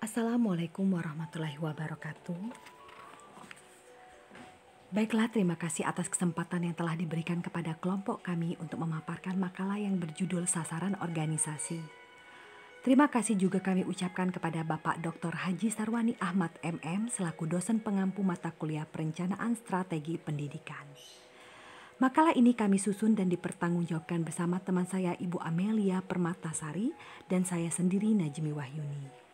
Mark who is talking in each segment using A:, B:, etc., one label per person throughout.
A: Assalamualaikum warahmatullahi wabarakatuh. Baiklah, terima kasih atas kesempatan yang telah diberikan kepada kelompok kami untuk memaparkan makalah yang berjudul Sasaran Organisasi. Terima kasih juga kami ucapkan kepada Bapak Dr. Haji Sarwani Ahmad MM selaku dosen pengampu mata kuliah Perencanaan Strategi Pendidikan. Makalah ini kami susun dan dipertanggungjawabkan bersama teman saya Ibu Amelia Permatasari dan saya sendiri Najmi Wahyuni.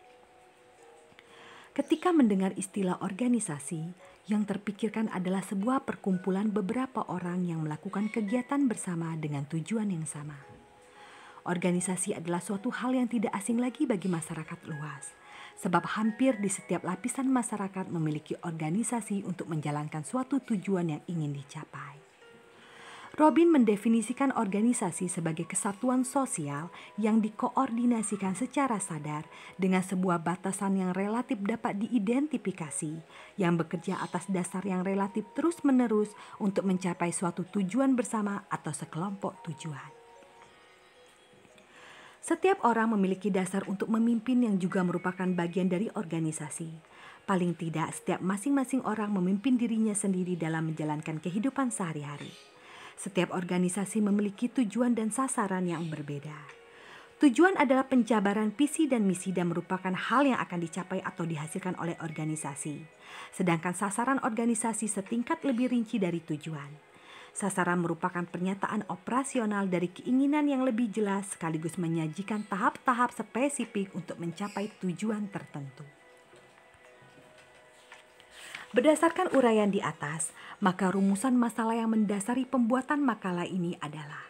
A: Ketika mendengar istilah organisasi, yang terpikirkan adalah sebuah perkumpulan beberapa orang yang melakukan kegiatan bersama dengan tujuan yang sama. Organisasi adalah suatu hal yang tidak asing lagi bagi masyarakat luas, sebab hampir di setiap lapisan masyarakat memiliki organisasi untuk menjalankan suatu tujuan yang ingin dicapai. Robin mendefinisikan organisasi sebagai kesatuan sosial yang dikoordinasikan secara sadar dengan sebuah batasan yang relatif dapat diidentifikasi, yang bekerja atas dasar yang relatif terus-menerus untuk mencapai suatu tujuan bersama atau sekelompok tujuan. Setiap orang memiliki dasar untuk memimpin yang juga merupakan bagian dari organisasi. Paling tidak, setiap masing-masing orang memimpin dirinya sendiri dalam menjalankan kehidupan sehari-hari. Setiap organisasi memiliki tujuan dan sasaran yang berbeda. Tujuan adalah penjabaran visi dan misi dan merupakan hal yang akan dicapai atau dihasilkan oleh organisasi. Sedangkan sasaran organisasi setingkat lebih rinci dari tujuan. Sasaran merupakan pernyataan operasional dari keinginan yang lebih jelas sekaligus menyajikan tahap-tahap spesifik untuk mencapai tujuan tertentu. Berdasarkan uraian di atas, maka rumusan masalah yang mendasari pembuatan makalah ini adalah: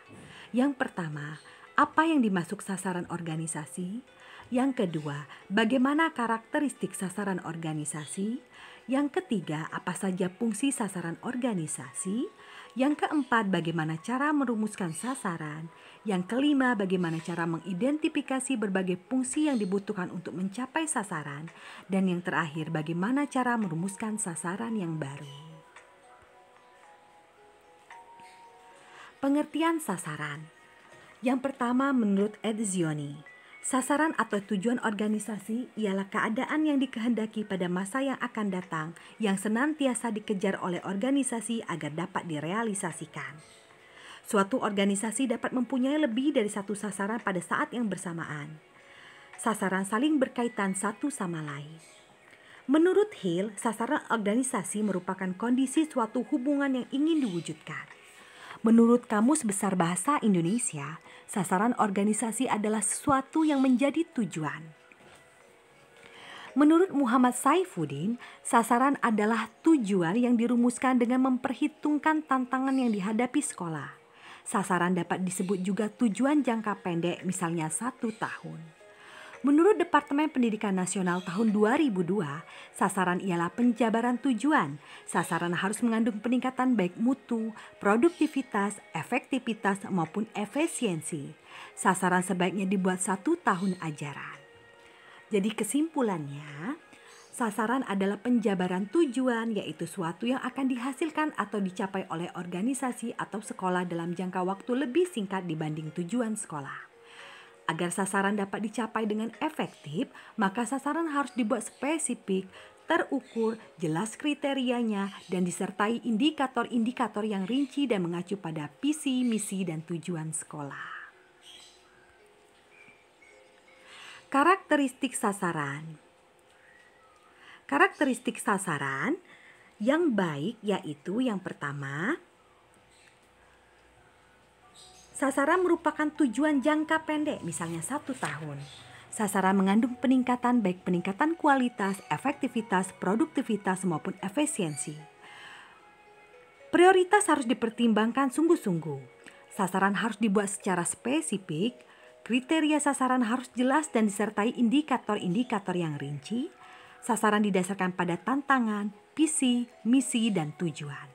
A: yang pertama, apa yang dimaksud sasaran organisasi? Yang kedua, bagaimana karakteristik sasaran organisasi? Yang ketiga, apa saja fungsi sasaran organisasi? Yang keempat, bagaimana cara merumuskan sasaran? Yang kelima, bagaimana cara mengidentifikasi berbagai fungsi yang dibutuhkan untuk mencapai sasaran? Dan yang terakhir, bagaimana cara merumuskan sasaran yang baru? Pengertian sasaran. Yang pertama, menurut Etzioni, sasaran atau tujuan organisasi ialah keadaan yang dikehendaki pada masa yang akan datang yang senantiasa dikejar oleh organisasi agar dapat direalisasikan. Suatu organisasi dapat mempunyai lebih dari satu sasaran pada saat yang bersamaan. Sasaran saling berkaitan satu sama lain. Menurut Hill, sasaran organisasi merupakan kondisi suatu hubungan yang ingin diwujudkan. Menurut Kamus Besar Bahasa Indonesia, sasaran organisasi adalah sesuatu yang menjadi tujuan. Menurut Muhammad Saifuddin, sasaran adalah tujuan yang dirumuskan dengan memperhitungkan tantangan yang dihadapi sekolah. Sasaran dapat disebut juga tujuan jangka pendek, misalnya 1 tahun. Menurut Departemen Pendidikan Nasional tahun 2002, sasaran ialah penjabaran tujuan. Sasaran harus mengandung peningkatan baik mutu, produktivitas, efektivitas maupun efisiensi. Sasaran sebaiknya dibuat 1 tahun ajaran. Jadi kesimpulannya, sasaran adalah penjabaran tujuan, yaitu suatu yang akan dihasilkan atau dicapai oleh organisasi atau sekolah dalam jangka waktu lebih singkat dibanding tujuan sekolah. Agar sasaran dapat dicapai dengan efektif, maka sasaran harus dibuat spesifik, terukur, jelas kriterianya, dan disertai indikator-indikator yang rinci dan mengacu pada visi, misi, dan tujuan sekolah. Karakteristik sasaran. Karakteristik sasaran yang baik yaitu yang pertama, sasaran merupakan tujuan jangka pendek, misalnya 1 tahun. Sasaran mengandung peningkatan baik peningkatan kualitas, efektivitas, produktivitas maupun efisiensi. Prioritas harus dipertimbangkan sungguh-sungguh. Sasaran harus dibuat secara spesifik, kriteria sasaran harus jelas dan disertai indikator-indikator yang rinci. Sasaran didasarkan pada tantangan, visi, misi, dan tujuan.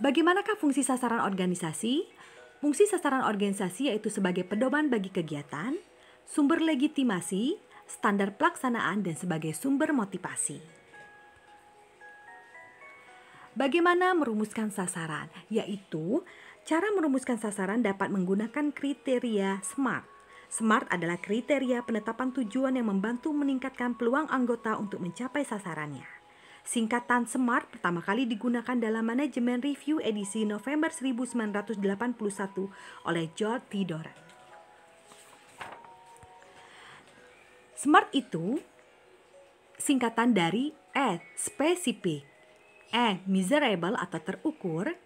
A: Bagaimanakah fungsi sasaran organisasi? Fungsi sasaran organisasi yaitu sebagai pedoman bagi kegiatan, sumber legitimasi, standar pelaksanaan, dan sebagai sumber motivasi. Bagaimana merumuskan sasaran? Yaitu, cara merumuskan sasaran dapat menggunakan kriteria SMART. SMART adalah kriteria penetapan tujuan yang membantu meningkatkan peluang anggota untuk mencapai sasarannya. Singkatan SMART pertama kali digunakan dalam Manajemen Review edisi November 1981 oleh George T. Doran. SMART itu singkatan dari S, specific, M, measurable atau terukur,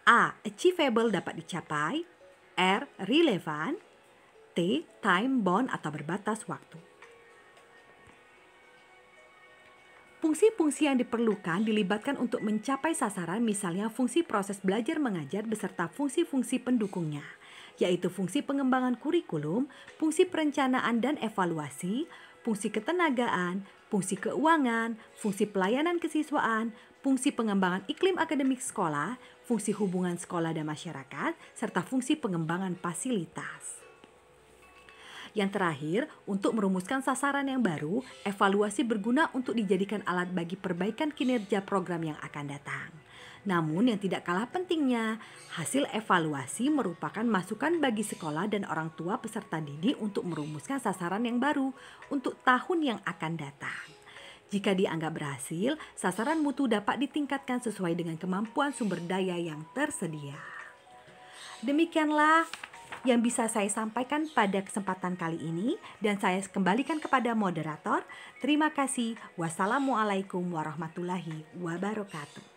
A: A, achievable dapat dicapai, R, relevant, T, time bound atau berbatas waktu. Fungsi-fungsi yang diperlukan dilibatkan untuk mencapai sasaran, misalnya fungsi proses belajar mengajar beserta fungsi-fungsi pendukungnya, yaitu fungsi pengembangan kurikulum, fungsi perencanaan dan evaluasi, fungsi ketenagaan, fungsi keuangan, fungsi pelayanan kesiswaan, fungsi pengembangan iklim akademik sekolah, fungsi hubungan sekolah dan masyarakat, serta fungsi pengembangan fasilitas. Yang terakhir, untuk merumuskan sasaran yang baru, evaluasi berguna untuk dijadikan alat bagi perbaikan kinerja program yang akan datang. Namun yang tidak kalah pentingnya, hasil evaluasi merupakan masukan bagi sekolah dan orang tua peserta didik untuk merumuskan sasaran yang baru untuk tahun yang akan datang. Jika dianggap berhasil, sasaran mutu dapat ditingkatkan sesuai dengan kemampuan sumber daya yang tersedia. Demikianlah yang bisa saya sampaikan pada kesempatan kali ini, dan saya kembalikan kepada moderator. Terima kasih. Wassalamualaikum warahmatullahi wabarakatuh.